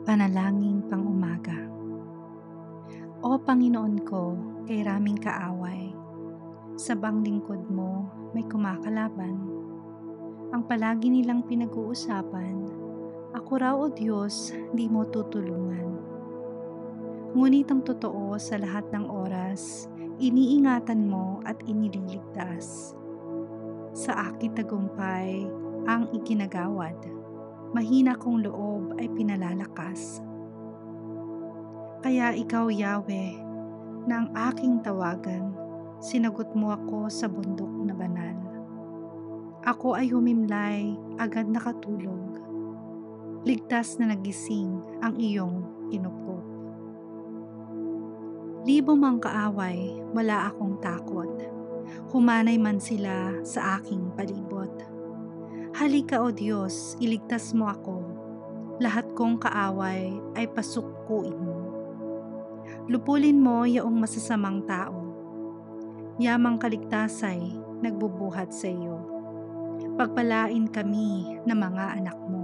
Panalangin pang-umaga. O Panginoon ko, kay raming kaaway, sa lingkod mo may kumakalaban. Ang palagi nilang pinag-uusapan, ako raw o Diyos, di mo tutulungan. Ngunit ang totoo sa lahat ng oras, iniingatan mo at inililigtas. Sa aking tagumpay ang iginagawad, mahina kong loob ay pinalalakas. Kaya ikaw, Yahweh, na ang aking tawagan, sinagot mo ako sa bundok na banal. Ako ay humimlay, agad nakatulog. Ligtas na nagising ang iyong kinukup. Libo mang kaaway, wala akong takot. Humanay man sila sa aking palibot. Halika o Diyos, iligtas mo ako. Lahat kong kaaway ay pasukkuin mo. Lupulin mo yaong masasamang tao. Yamang kaligtasay nagbubuhat sa iyo. Pagpalain kami ng mga anak mo.